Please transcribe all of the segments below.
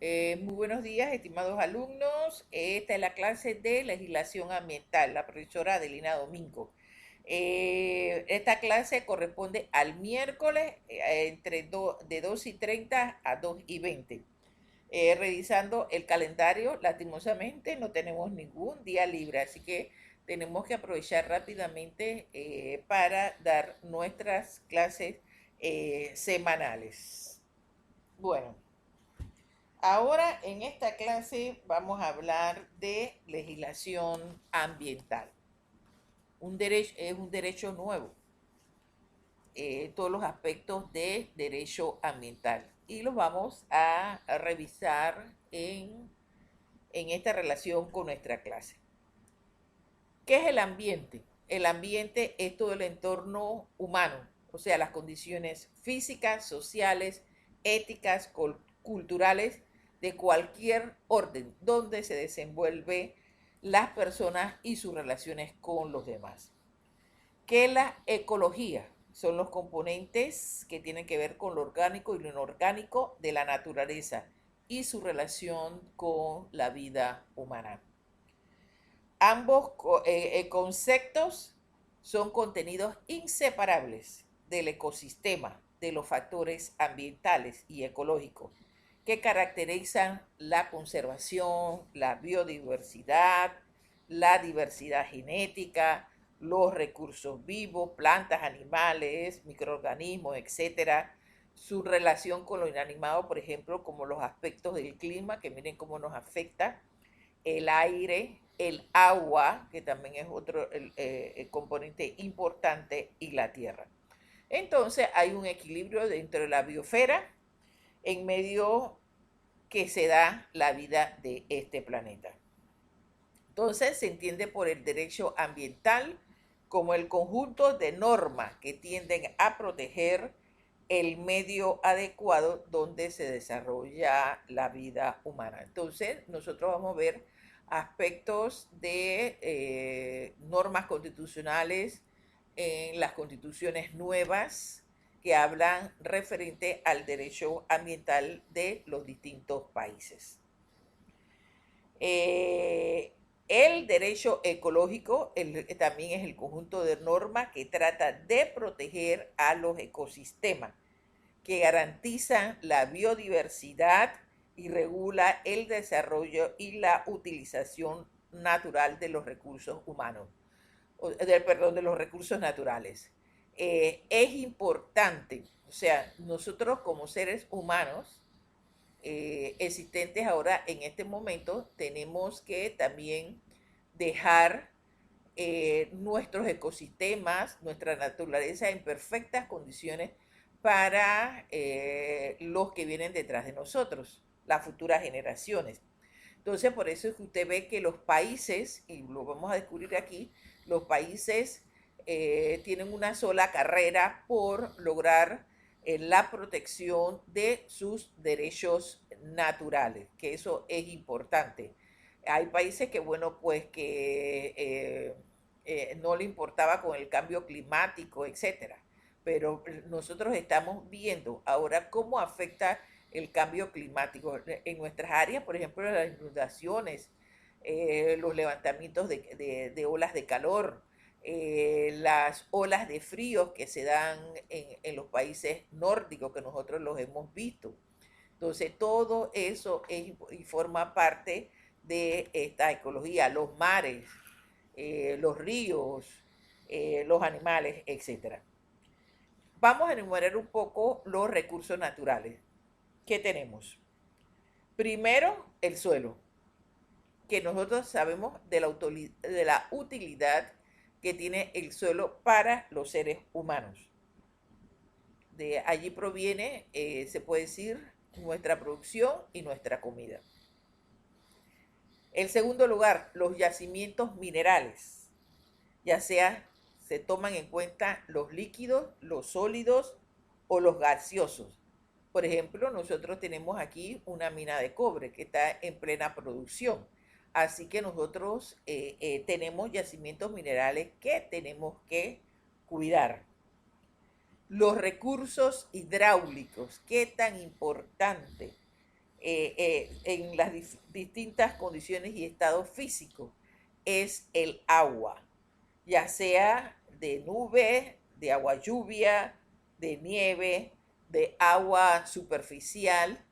Muy buenos días, estimados alumnos. Esta es la clase de legislación ambiental, la profesora Adelina Domingo. Esta clase corresponde al miércoles de 2:30 a 2:20. Revisando el calendario, lastimosamente no tenemos ningún día libre, así que tenemos que aprovechar rápidamente para dar nuestras clases semanales. Bueno. Ahora en esta clase vamos a hablar de legislación ambiental. Es un derecho nuevo, todos los aspectos de derecho ambiental. Y los vamos a revisar en esta relación con nuestra clase. ¿Qué es el ambiente? El ambiente es todo el entorno humano, o sea, las condiciones físicas, sociales, éticas, culturales de cualquier orden donde se desenvuelve las personas y sus relaciones con los demás. ¿Qué es la ecología? Son los componentes que tienen que ver con lo orgánico y lo inorgánico de la naturaleza y su relación con la vida humana. Ambos conceptos son contenidos inseparables del ecosistema, de los factores ambientales y ecológicos que caracterizan la conservación, la biodiversidad, la diversidad genética, los recursos vivos, plantas, animales, microorganismos, etcétera, su relación con lo inanimado, por ejemplo, como los aspectos del clima, que miren cómo nos afecta, el aire, el agua, que también es otro el componente importante, y la tierra. Entonces hay un equilibrio dentro de la biosfera en medio que se da la vida de este planeta. Entonces se entiende por el derecho ambiental como el conjunto de normas que tienden a proteger el medio adecuado donde se desarrolla la vida humana. Entonces, nosotros vamos a ver aspectos de normas constitucionales en las constituciones nuevas que hablan referente al derecho ambiental de los distintos países. El derecho ecológico también es el conjunto de normas que trata de proteger a los ecosistemas, que garantizan la biodiversidad y regula el desarrollo y la utilización natural de los recursos humanos, perdón, de los recursos naturales. Es importante, o sea, nosotros como seres humanos existentes ahora en este momento, tenemos que también dejar nuestros ecosistemas, nuestra naturaleza en perfectas condiciones para los que vienen detrás de nosotros, las futuras generaciones. Entonces, por eso es que usted ve que los países, y lo vamos a descubrir aquí, los países tienen una sola carrera por lograr la protección de sus derechos naturales, que eso es importante. Hay países que, bueno, pues que no le importaba con el cambio climático, etcétera. Pero nosotros estamos viendo ahora cómo afecta el cambio climático en nuestras áreas, por ejemplo, las inundaciones, los levantamientos de olas de calor, las olas de frío que se dan en los países nórdicos, que nosotros los hemos visto. Entonces, todo eso es, y forma parte de esta ecología, los mares, los ríos, los animales, etcétera. Vamos a enumerar un poco los recursos naturales que tenemos. Primero, el suelo, que nosotros sabemos de la utilidad que tiene el suelo para los seres humanos. De allí proviene, se puede decir, nuestra producción y nuestra comida. En segundo lugar, los yacimientos minerales, ya sea se toman en cuenta los líquidos, los sólidos o los gaseosos. Por ejemplo, nosotros tenemos aquí una mina de cobre que está en plena producción. Así que nosotros tenemos yacimientos minerales que tenemos que cuidar. Los recursos hidráulicos, qué tan importante. en las distintas condiciones y estados físicos es el agua, ya sea de nube, de agua lluvia, de nieve, de agua superficial,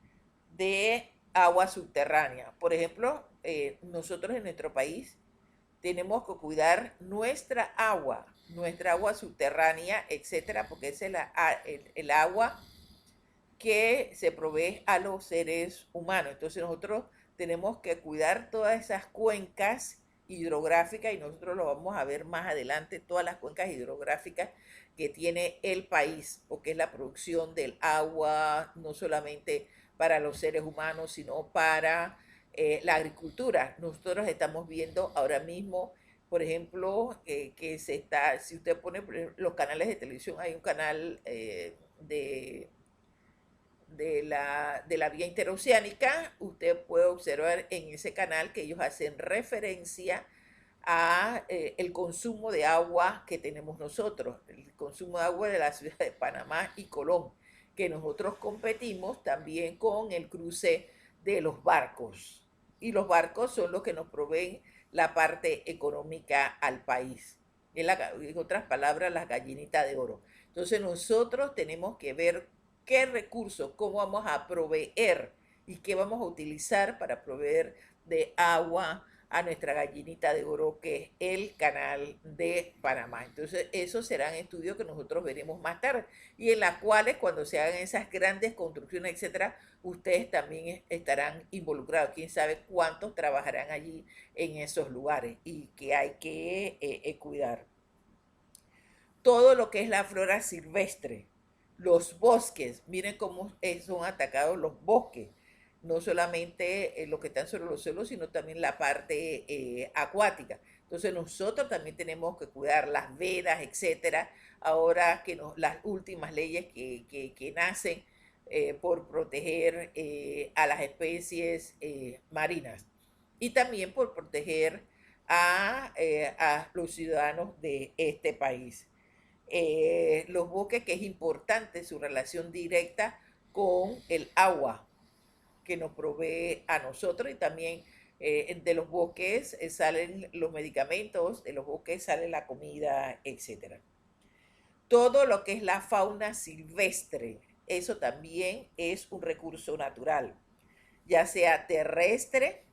de agua subterránea. Por ejemplo, nosotros en nuestro país tenemos que cuidar nuestra agua subterránea, etcétera, porque es el agua que se provee a los seres humanos. Entonces nosotros tenemos que cuidar todas esas cuencas hidrográficas y nosotros lo vamos a ver más adelante, todas las cuencas hidrográficas que tiene el país, porque es la producción del agua, no solamente para los seres humanos, sino para la agricultura. Nosotros estamos viendo ahora mismo, por ejemplo, que se está, si usted pone los canales de televisión, hay un canal de la vía interoceánica, usted puede observar en ese canal que ellos hacen referencia a el consumo de agua que tenemos nosotros, el consumo de agua de la ciudad de Panamá y Colón, que nosotros competimos también con el cruce de los barcos. Y los barcos son los que nos proveen la parte económica al país. En otras palabras, las gallinitas de oro. Entonces nosotros tenemos que ver qué recursos, cómo vamos a proveer y qué vamos a utilizar para proveer de agua a nuestra gallinita de oro, que es el canal de Panamá. Entonces, esos serán estudios que nosotros veremos más tarde y en las cuales, cuando se hagan esas grandes construcciones, etcétera, ustedes también estarán involucrados. Quién sabe cuántos trabajarán allí en esos lugares y que hay que cuidar. Todo lo que es la flora silvestre, los bosques, miren cómo son atacados los bosques, no solamente los que están sobre los suelos, sino también la parte acuática. Entonces nosotros también tenemos que cuidar las vedas, etcétera, ahora que las últimas leyes que nacen por proteger a las especies marinas y también por proteger a los ciudadanos de este país. Los bosques, que es importante su relación directa con el agua que nos provee a nosotros y también de los bosques salen los medicamentos, de los bosques sale la comida, etcétera. Todo lo que es la fauna silvestre, eso también es un recurso natural, ya sea terrestre,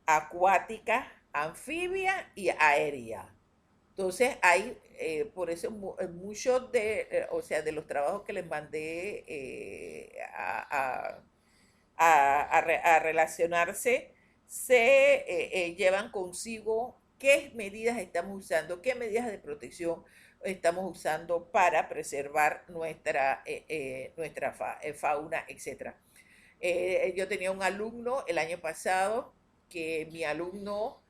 acuática, anfibia y aérea. Entonces hay, por eso muchos o sea, de los trabajos que les mandé a relacionarse, se llevan consigo qué medidas estamos usando, qué medidas de protección estamos usando para preservar nuestra fauna, etc. Yo tenía un alumno el año pasado que mi alumno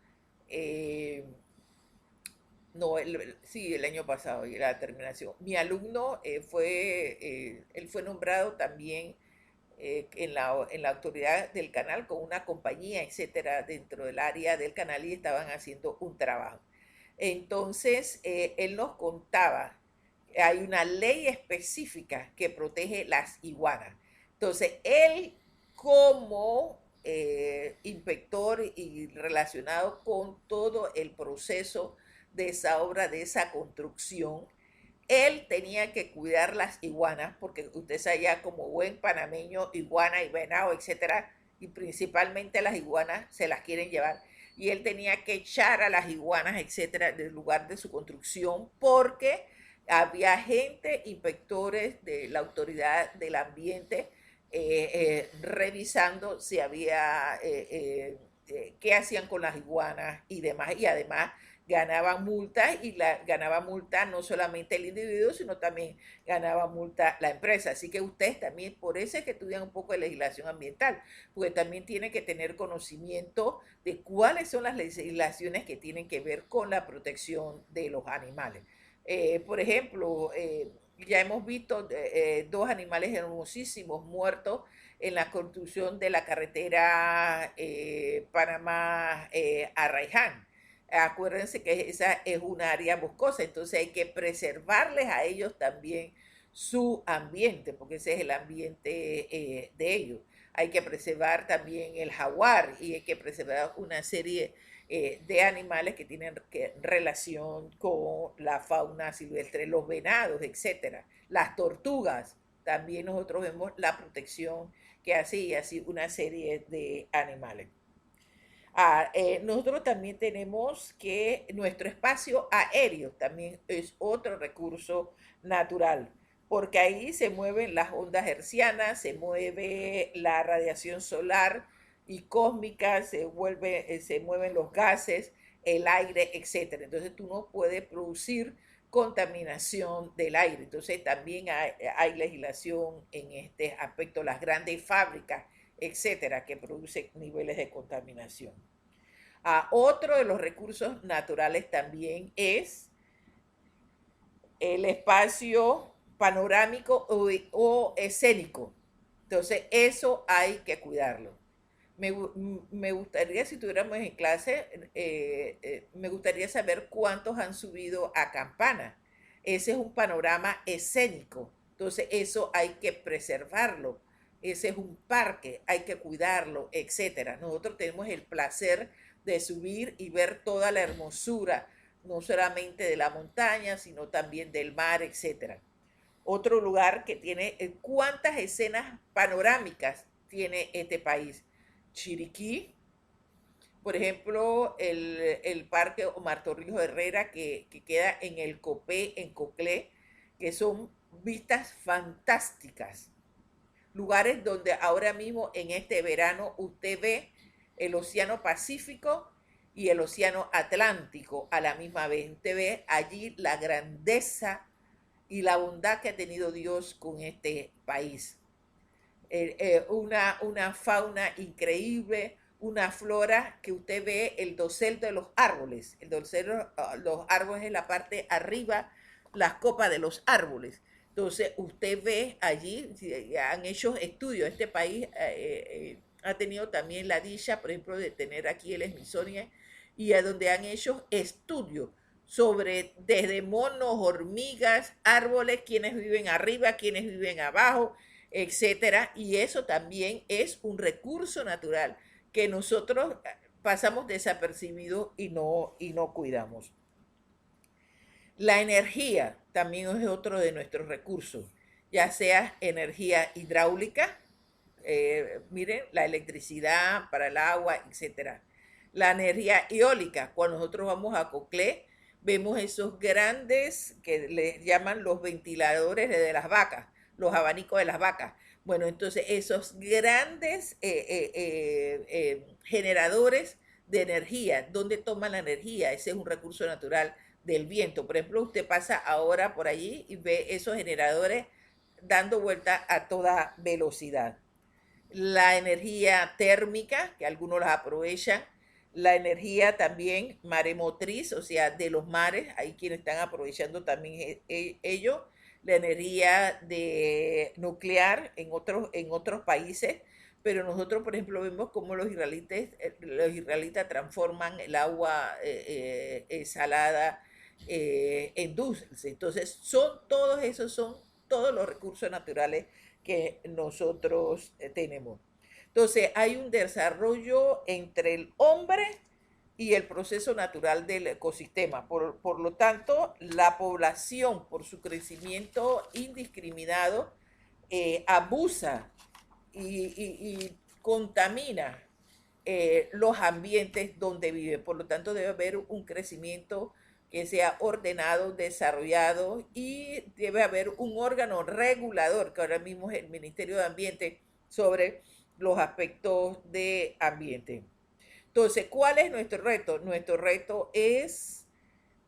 no, sí, el año pasado, y la terminación. Mi alumno él fue nombrado también en la autoridad del canal con una compañía, etcétera, dentro del área del canal y estaban haciendo un trabajo. Entonces, él nos contaba, hay una ley específica que protege las iguanas. Entonces, él como inspector y relacionado con todo el proceso de esa obra, de esa construcción, él tenía que cuidar las iguanas, porque usted sabía, como buen panameño, iguana y venado, etcétera, y principalmente las iguanas se las quieren llevar. Y él tenía que echar a las iguanas, etcétera, del lugar de su construcción, porque había gente, inspectores de la autoridad del ambiente, revisando si había, qué hacían con las iguanas y demás. Y además ganaba multas y ganaba multa no solamente el individuo, sino también ganaba multa la empresa. Así que ustedes también, por eso es que estudian un poco de legislación ambiental, porque también tienen que tener conocimiento de cuáles son las legislaciones que tienen que ver con la protección de los animales. Por ejemplo, ya hemos visto dos animales hermosísimos muertos en la construcción de la carretera Panamá-Arraiján. Acuérdense que esa es un área boscosa, entonces hay que preservarles a ellos también su ambiente, porque ese es el ambiente de ellos. hay que preservar también el jaguar y hay que preservar una serie de animales que tienen relación con la fauna silvestre, los venados, etcétera, las tortugas. También nosotros vemos la protección que hace y así una serie de animales. Nosotros también tenemos que nuestro espacio aéreo también es otro recurso natural, porque ahí se mueven las ondas hercianas, se mueve la radiación solar y cósmica, se mueven los gases, el aire, etcétera. Entonces tú no puedes producir contaminación del aire. Entonces también hay legislación en este aspecto, las grandes fábricas, etcétera, que producen niveles de contaminación. Otro de los recursos naturales también es el espacio panorámico o escénico. Entonces, eso hay que cuidarlo. Me gustaría, si tuviéramos en clase, me gustaría saber cuántos han subido a Campana. Ese es un panorama escénico. Entonces, eso hay que preservarlo. Ese es un parque, hay que cuidarlo, etcétera. Nosotros tenemos el placer de subir y ver toda la hermosura, no solamente de la montaña, sino también del mar, etcétera. Otro lugar que tiene, ¿cuántas escenas panorámicas tiene este país? Chiriquí, por ejemplo, el Parque Omar Torrijos Herrera, que queda en el Copé, en Coclé, que son vistas fantásticas. Lugares donde ahora mismo en este verano usted ve el Océano Pacífico y el Océano Atlántico a la misma vez. Usted ve allí la grandeza y la bondad que ha tenido Dios con este país. Una fauna increíble, una flora que usted ve el dosel de los árboles. El dosel de los árboles es la parte arriba, las copas de los árboles. Entonces usted ve allí, han hecho estudios, este país ha tenido también la dicha, por ejemplo, de tener aquí el Smithsonian, y a donde han hecho estudios sobre desde monos, hormigas, árboles, quienes viven arriba, quienes viven abajo, etcétera. Y eso también es un recurso natural que nosotros pasamos desapercibido y no cuidamos. La energía también es otro de nuestros recursos, ya sea energía hidráulica, miren, la electricidad para el agua, etcétera. La energía eólica, cuando nosotros vamos a Coclé, vemos esos grandes que les llaman los ventiladores de las vacas, los abanicos de las vacas. Bueno, entonces esos grandes generadores de energía, ¿dónde toman la energía? Ese es un recurso natural del viento. Por ejemplo, usted pasa ahora por allí y ve esos generadores dando vuelta a toda velocidad. La energía térmica, que algunos la aprovechan, la energía también maremotriz, o sea, de los mares, hay quienes están aprovechando también ello, la energía de nuclear en otros países, pero nosotros, por ejemplo, vemos cómo los israelitas transforman el agua salada en dulce. Entonces, son todos los recursos naturales que nosotros tenemos. Entonces, hay un desarrollo entre el hombre y el proceso natural del ecosistema. Por lo tanto, la población, por su crecimiento indiscriminado, abusa y contamina los ambientes donde vive. Por lo tanto, debe haber un crecimiento que sea ordenado, desarrollado, y debe haber un órgano regulador, que ahora mismo es el Ministerio de Ambiente, sobre los aspectos de ambiente. Entonces, ¿cuál es nuestro reto? Nuestro reto es,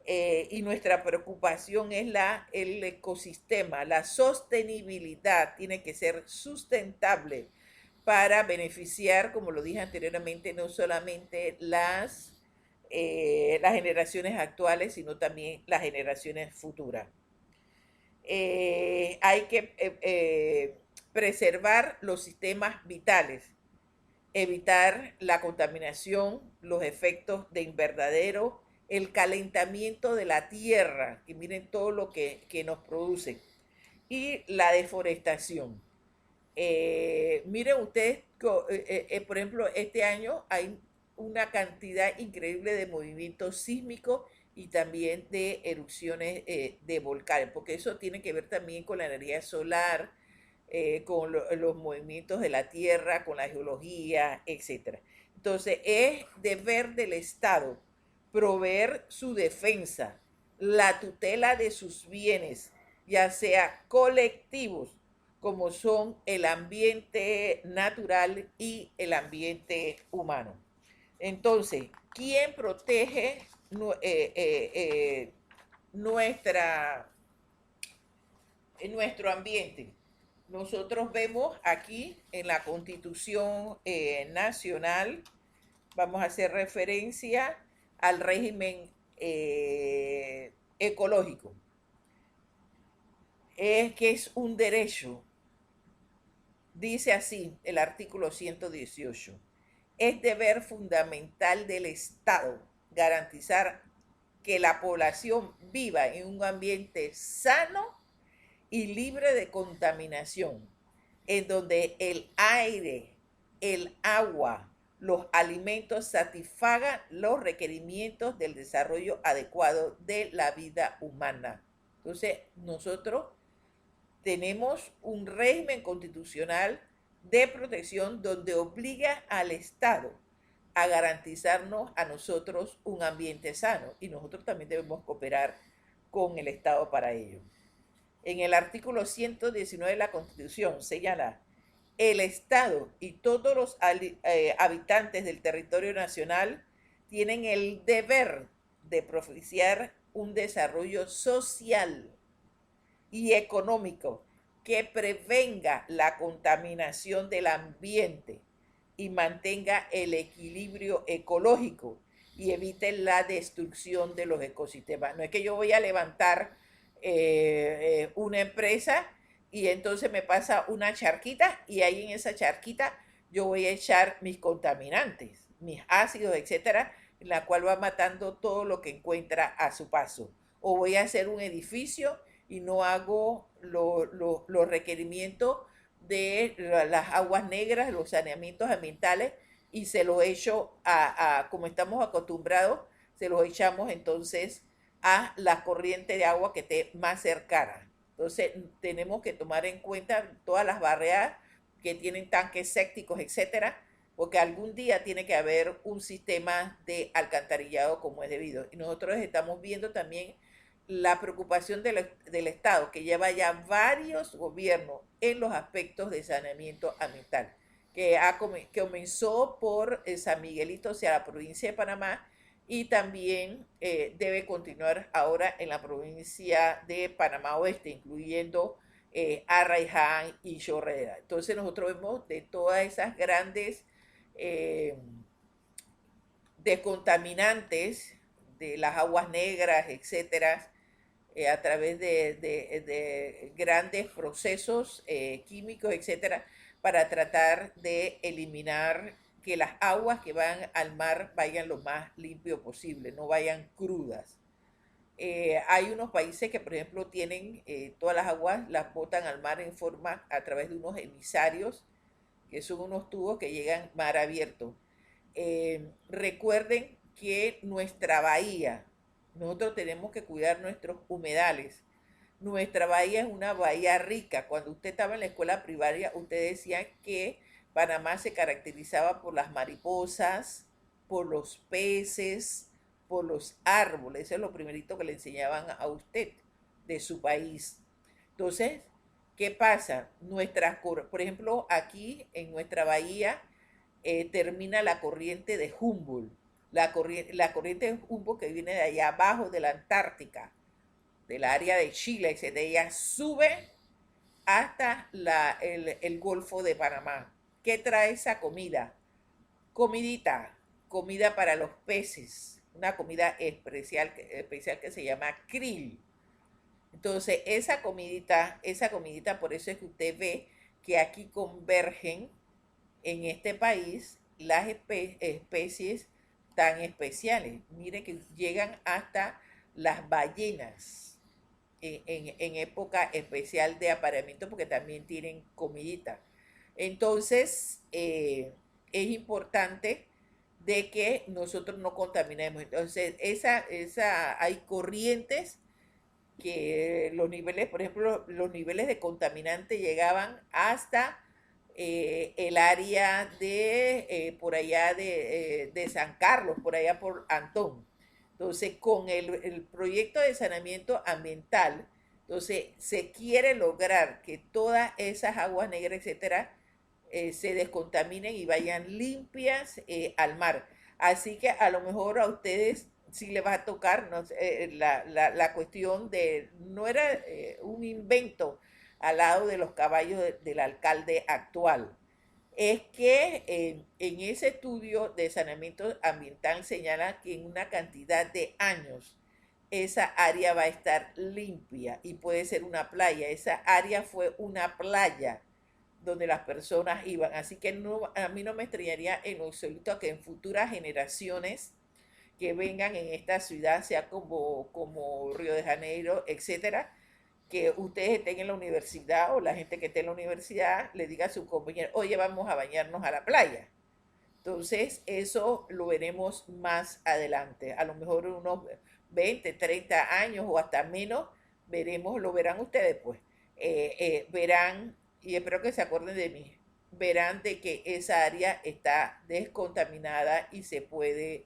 y nuestra preocupación es el ecosistema, la sostenibilidad tiene que ser sustentable para beneficiar, como lo dije anteriormente, no solamente las generaciones actuales, sino también las generaciones futuras. Hay que preservar los sistemas vitales, evitar la contaminación, los efectos de invernadero, el calentamiento de la tierra, que miren todo lo que nos produce, y la deforestación. Miren ustedes Por ejemplo, este año hay una cantidad increíble de movimientos sísmicos y también de erupciones de volcanes, porque eso tiene que ver también con la energía solar, con los movimientos de la Tierra, con la geología, etcétera. Entonces, es deber del Estado proveer su defensa, la tutela de sus bienes, ya sea colectivos, como son el ambiente natural y el ambiente humano. Entonces, ¿quién protege nuestra, nuestro ambiente? Nosotros vemos aquí en la Constitución Nacional, vamos a hacer referencia al régimen ecológico. Es que es un derecho. Dice así el artículo 118. Es deber fundamental del Estado garantizar que la población viva en un ambiente sano y libre de contaminación, en donde el aire, el agua, los alimentos satisfagan los requerimientos del desarrollo adecuado de la vida humana. Entonces, nosotros tenemos un régimen constitucional de protección donde obliga al Estado a garantizarnos a nosotros un ambiente sano y nosotros también debemos cooperar con el Estado para ello. En el artículo 119 de la Constitución señala: el Estado y todos los habitantes del territorio nacional tienen el deber de propiciar un desarrollo social y económico que prevenga la contaminación del ambiente y mantenga el equilibrio ecológico y evite la destrucción de los ecosistemas. No es que yo voy a levantar una empresa y entonces me pasa una charquita y ahí en esa charquita yo voy a echar mis contaminantes, mis ácidos, etcétera, en la cual va matando todo lo que encuentra a su paso. O voy a hacer un edificio y no hago los requerimientos de las aguas negras, los saneamientos ambientales, y se los echo como estamos acostumbrados, se los echamos entonces a la corriente de agua que esté más cercana. Entonces tenemos que tomar en cuenta todas las barreras que tienen tanques sépticos, etcétera, porque algún día tiene que haber un sistema de alcantarillado como es debido. Y nosotros estamos viendo también la preocupación del Estado, que lleva ya varios gobiernos en los aspectos de saneamiento ambiental, que comenzó por San Miguelito, o sea, la provincia de Panamá, y también debe continuar ahora en la provincia de Panamá Oeste, incluyendo Arraiján y Chorrera. Entonces nosotros vemos de todas esas grandes descontaminantes de las aguas negras, etcétera, a través de grandes procesos químicos, etcétera, para tratar de eliminar que las aguas que van al mar vayan lo más limpio posible, no vayan crudas. Hay unos países que, por ejemplo, tienen todas las aguas, las botan al mar en forma a través de unos emisarios, que son unos tubos que llegan mar abierto. Recuerden que nuestra bahía, nosotros tenemos que cuidar nuestros humedales. Nuestra bahía es una bahía rica. Cuando usted estaba en la escuela primaria, usted decía que Panamá se caracterizaba por las mariposas, por los peces, por los árboles. Eso es lo primerito que le enseñaban a usted de su país. Entonces, ¿qué pasa? Por ejemplo, aquí en nuestra bahía termina la corriente de Humboldt. La corriente de Humboldt que viene de allá abajo de la Antártica, del área de Chile, etc. Ella sube hasta el Golfo de Panamá. ¿Qué trae esa comida? Comida para los peces, una comida especial que se llama krill. Entonces, esa comidita, por eso es que usted ve que aquí convergen en este país las especies tan especiales. Mire que llegan hasta las ballenas en época especial de apareamiento porque también tienen comidita. Entonces, es importante de que nosotros no contaminemos. Entonces, hay corrientes que los niveles, por ejemplo, los niveles de contaminante llegaban hasta el área por allá de San Carlos, por allá por Antón. Entonces, con el proyecto de saneamiento ambiental, entonces se quiere lograr que todas esas aguas negras, etcétera, se descontaminen y vayan limpias al mar. Así que a lo mejor a ustedes sí les va a tocar, no sé, la cuestión de, no era un invento al lado de los caballos del alcalde actual. Es que en ese estudio de saneamiento ambiental señala que en una cantidad de años esa área va a estar limpia y puede ser una playa. Esa área fue una playa donde las personas iban. Así que no, a mí no me extrañaría en lo absoluto que en futuras generaciones que vengan en esta ciudad, sea como Río de Janeiro, etcétera, que ustedes estén en la universidad o la gente que esté en la universidad le diga a su compañero, oye, vamos a bañarnos a la playa. Entonces, eso lo veremos más adelante. A lo mejor unos 20, 30 años o hasta menos, lo verán ustedes, pues. Verán, y espero que se acuerden de mí, verán de que esa área está descontaminada y se puede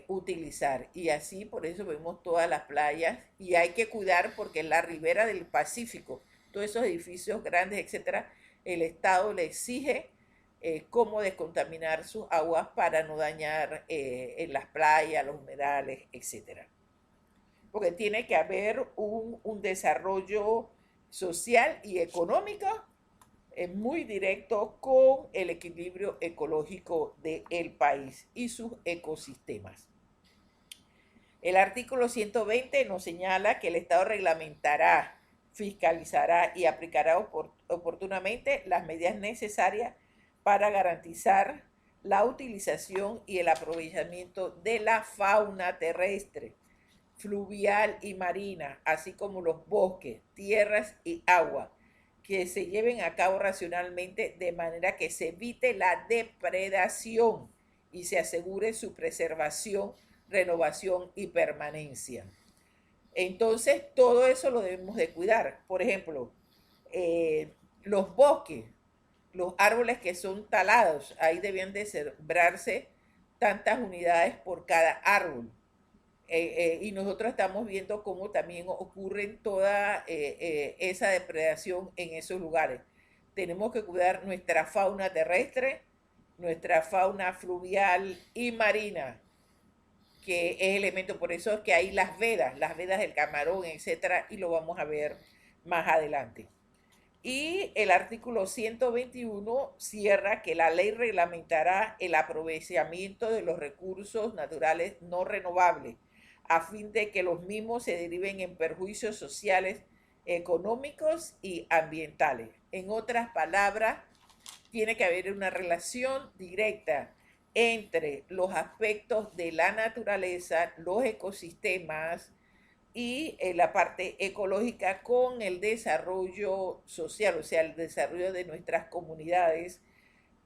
utilizar. Y así, por eso vemos todas las playas y hay que cuidar porque en la ribera del Pacífico, todos esos edificios grandes, etcétera, el Estado le exige cómo descontaminar sus aguas para no dañar en las playas, los humedales, etcétera. Porque tiene que haber un desarrollo social y económico muy directo con el equilibrio ecológico del país y sus ecosistemas. El artículo 120 nos señala que el Estado reglamentará, fiscalizará y aplicará oportunamente las medidas necesarias para garantizar la utilización y el aprovechamiento de la fauna terrestre, fluvial y marina, así como los bosques, tierras y agua, que se lleven a cabo racionalmente de manera que se evite la depredación y se asegure su preservación, renovación y permanencia. Entonces, todo eso lo debemos de cuidar. Por ejemplo, los bosques, los árboles que son talados, ahí debían de sembrarse tantas unidades por cada árbol. Y nosotros estamos viendo cómo también ocurre toda esa depredación en esos lugares. Tenemos que cuidar nuestra fauna terrestre, nuestra fauna fluvial y marina, que es elemento, por eso es que hay las vedas del camarón, etcétera, y lo vamos a ver más adelante. Y el artículo 121 cierra que la ley reglamentará el aprovechamiento de los recursos naturales no renovables a fin de que los mismos se deriven en perjuicios sociales, económicos y ambientales. En otras palabras, tiene que haber una relación directa entre los aspectos de la naturaleza, los ecosistemas y la parte ecológica con el desarrollo social, o sea, el desarrollo de nuestras comunidades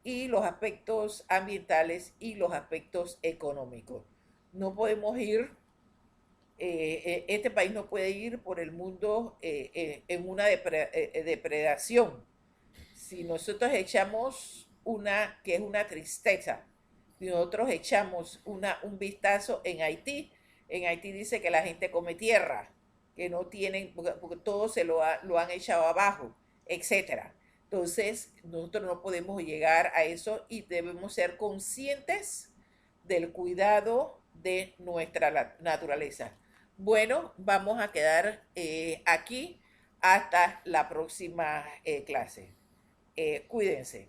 y los aspectos ambientales y los aspectos económicos. No podemos ir este país no puede ir por el mundo en una depredación. Si nosotros echamos que es una tristeza, si nosotros echamos un vistazo en Haití dice que la gente come tierra, que no tienen, porque todo lo han echado abajo, etcétera. Entonces, nosotros no podemos llegar a eso y debemos ser conscientes del cuidado de nuestra naturaleza. Bueno, vamos a quedar aquí hasta la próxima clase. Cuídense.